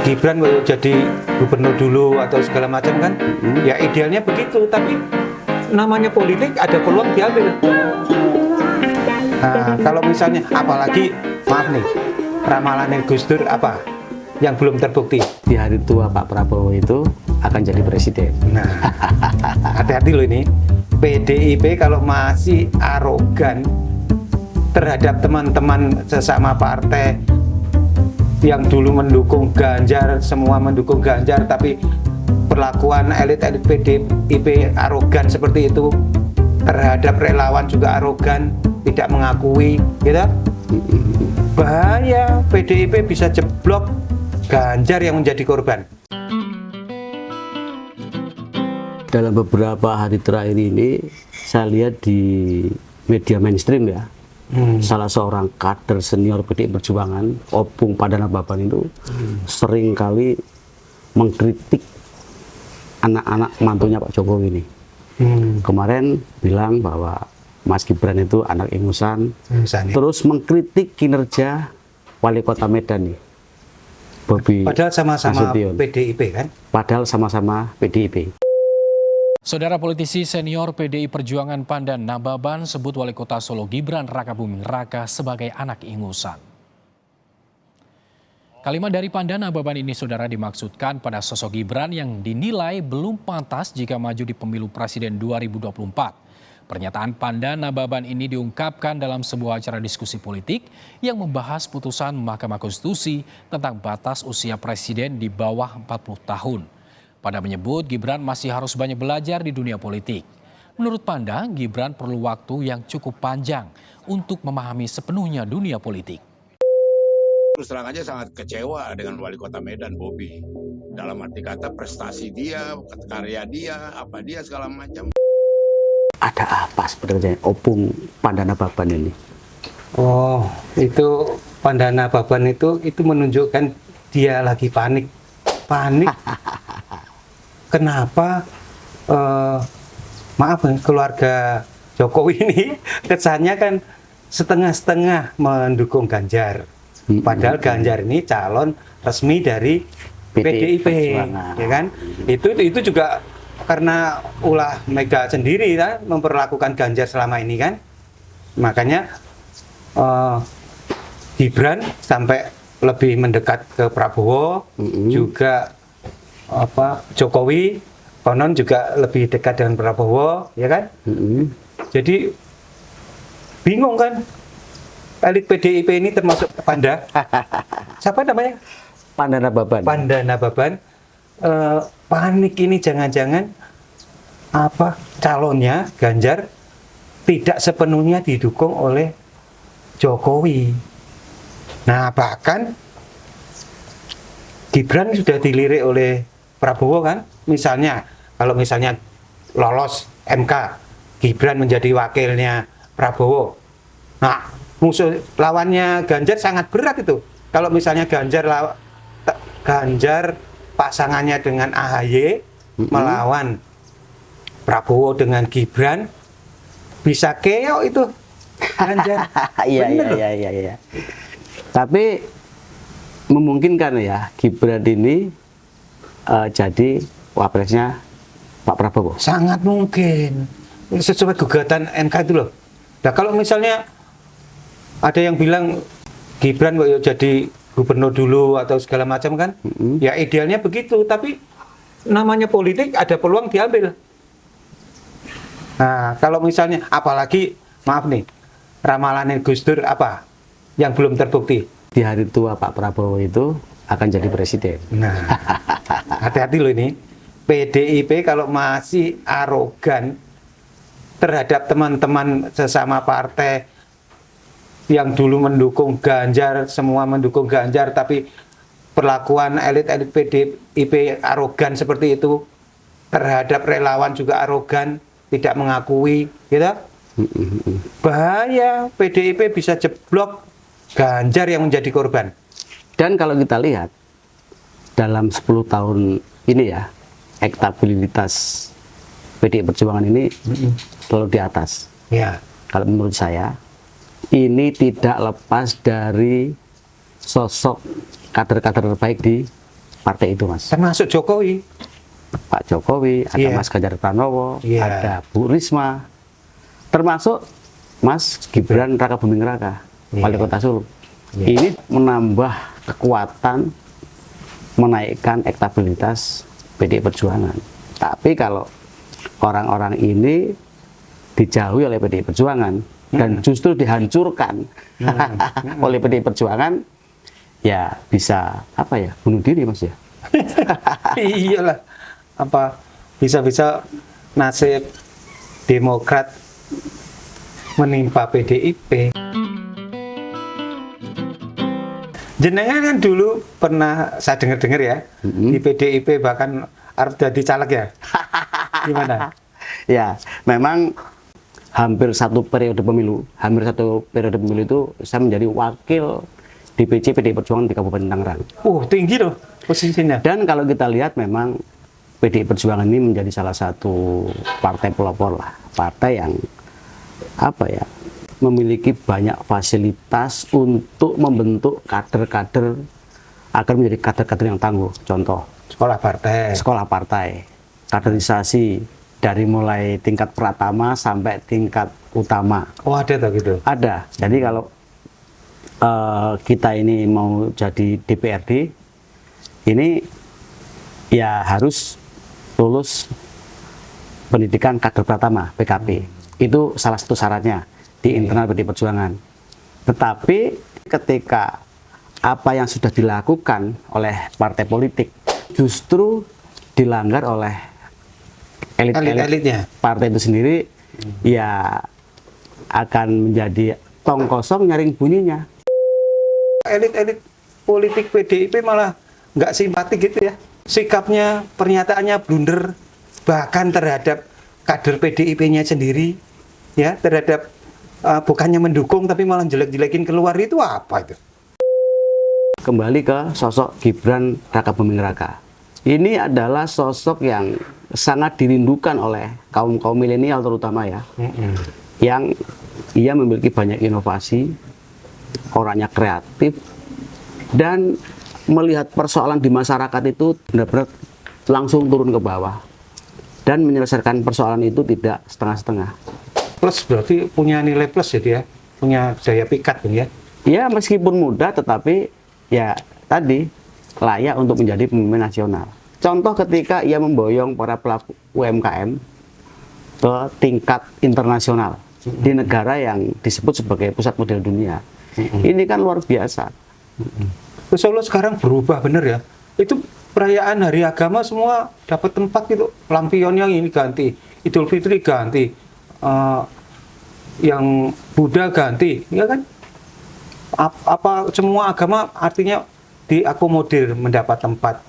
Gibran jadi gubernur dulu atau segala macam kan, ya idealnya begitu. Tapi namanya politik ada peluang diambil. Nah, kalau misalnya apalagi maaf nih, ramalannya Gus Dur apa yang belum terbukti? Di hari tua Pak Prabowo itu akan jadi presiden. Nah, hati-hati loh ini. PDIP kalau masih arogan terhadap teman-teman sesama partai yang dulu mendukung Ganjar, semua mendukung Ganjar, tapi perlakuan elit-elit PDIP arogan seperti itu, terhadap relawan juga arogan, tidak mengakui, gitu. Bahaya, PDIP bisa jeblok, Ganjar yang menjadi korban. Dalam beberapa hari terakhir ini, saya lihat di media mainstream ya, salah seorang kader senior PDI Perjuangan, Opung Pandanababan itu sering kali mengkritik anak-anak mantunya Pak Jokowi ini. Kemarin bilang bahwa Mas Gibran itu anak ingusan, terus mengkritik kinerja Wali Kota Medan nih, Bobi Padahal sama-sama Nasution. PDIP kan? Padahal sama-sama PDIP. Saudara politisi senior PDI Perjuangan Pandan Nababan sebut Wali Kota Solo Gibran Rakabuming Raka sebagai anak ingusan. Kalimat dari Pandan Nababan ini saudara dimaksudkan pada sosok Gibran yang dinilai belum pantas jika maju di pemilu presiden 2024. Pernyataan Pandan Nababan ini diungkapkan dalam sebuah acara diskusi politik yang membahas putusan Mahkamah Konstitusi tentang batas usia presiden di bawah 40 tahun. Pada menyebut Gibran masih harus banyak belajar di dunia politik. Menurut Panda, Gibran perlu waktu yang cukup panjang untuk memahami sepenuhnya dunia politik. Terus terang aja sangat kecewa dengan Wali Kota Medan, Bobi. Dalam arti kata prestasi dia, karya dia, apa dia segala macam. Ada apa sebenarnya Opung Pandanababan ini? Oh, itu Pandanababan itu menunjukkan dia lagi panik. Panik. Kenapa maaf keluarga Jokowi ini kesannya kan setengah-setengah mendukung Ganjar. Padahal Ganjar ini calon resmi dari PDIP, ya kan? Itu juga karena ulah Mega sendiri kan memperlakukan Ganjar selama ini kan. Makanya Gibran sampai lebih mendekat ke Prabowo, juga Jokowi konon juga lebih dekat dengan Prabowo, ya kan? Jadi bingung kan? Elit PDIP ini termasuk Panda. Siapa namanya? Pandanababan. Pandanababan. Panik ini jangan-jangan calonnya Ganjar tidak sepenuhnya didukung oleh Jokowi. Nah, bahkan Gibran sudah dilirik oleh Prabowo kan, misalnya kalau misalnya lolos MK, Gibran menjadi wakilnya Prabowo. Nah, musuh lawannya Ganjar sangat berat itu. Kalau misalnya Ganjar pasangannya dengan AHY melawan Prabowo dengan Gibran, bisa keok itu Ganjar. Iya. Tapi memungkinkan ya Gibran ini jadi wapresnya Pak Prabowo? Sangat mungkin, sesuai gugatan MK itu loh. Nah, kalau misalnya ada yang bilang Gibran jadi gubernur dulu atau segala macam kan, ya idealnya begitu. Tapi namanya politik ada peluang diambil. Nah, kalau misalnya apalagi maaf nih, ramalannya Gus Dur apa yang belum terbukti? Di hari tua Pak Prabowo itu akan jadi presiden. Nah, hati-hati loh ini. PDIP kalau masih arogan terhadap teman-teman sesama partai yang dulu mendukung Ganjar, semua mendukung Ganjar, tapi perlakuan elit-elit PDIP arogan seperti itu, terhadap relawan juga arogan, tidak mengakui, gitu. Bahaya, PDIP bisa jeblok, Ganjar yang menjadi korban. Dan kalau kita lihat dalam 10 tahun ini ya, elektabilitas PDI Perjuangan ini selalu di atas. Ya. Kalau menurut saya ini tidak lepas dari sosok kader-kader terbaik di partai itu, Mas. Termasuk Jokowi. Pak Jokowi, ada Iya. Mas Ganjar Pranowo, Iya. ada Bu Risma, termasuk Mas Gibran Rakabuming Raka, Iya. Wali Kota Solo. Iya. Ini menambah kekuatan, menaikkan elektabilitas PDI Perjuangan. Tapi kalau orang-orang ini dijauhi oleh PDI Perjuangan dan justru dihancurkan oleh PDI Perjuangan, ya bisa apa ya, bunuh diri, Mas ya. Iyalah, apa bisa-bisa nasib Demokrat menimpa PDIP. Jenengan kan dulu pernah saya dengar-dengar ya, di PDIP bahkan harus jadi caleg ya. Gimana? Ya, memang hampir satu periode pemilu itu saya menjadi wakil DPC PDI Perjuangan di Kabupaten Tangerang. Tinggi loh posisinya. Dan kalau kita lihat memang PDI Perjuangan ini menjadi salah satu partai pelopor lah, partai yang apa ya, memiliki banyak fasilitas untuk membentuk kader-kader agar menjadi kader-kader yang tangguh. Contoh, sekolah partai, kaderisasi dari mulai tingkat pratama sampai tingkat utama. Oh, ada tak gitu? Ada. Jadi kalau kita ini mau jadi DPRD, ini ya harus lulus pendidikan kader pratama PKP. Itu salah satu syaratnya di internal PDI Perjuangan. Tetapi ketika apa yang sudah dilakukan oleh partai politik justru dilanggar oleh Elit-elitnya. partai itu sendiri, ya akan menjadi tong kosong nyaring bunyinya. Elit-elit politik PDIP malah nggak simpati gitu ya. Sikapnya, pernyataannya blunder, bahkan terhadap kader PDIP-nya sendiri, ya, terhadap bukannya mendukung tapi malah jelek-jelekin keluar, itu apa itu? Kembali ke sosok Gibran Rakabuming Raka. Ini adalah sosok yang sangat dirindukan oleh kaum milenial terutama ya, yang ia memiliki banyak inovasi, orangnya kreatif, dan melihat persoalan di masyarakat itu benar-benar langsung turun ke bawah dan menyelesaikan persoalan itu tidak setengah-setengah. Plus berarti punya nilai plus jadi ya, punya daya pikat ya. Ya meskipun muda tetapi ya tadi layak untuk menjadi pemimpin nasional. Contoh ketika ia memboyong para pelaku UMKM ke tingkat internasional di negara yang disebut sebagai pusat model dunia. Ini kan luar biasa. Solo sekarang berubah bener ya. Itu perayaan hari agama semua dapat tempat gitu. Lampion yang ini ganti, Idul Fitri ganti, yang Buddha ganti, ya kan? Apa semua agama artinya diakomodir mendapat tempat.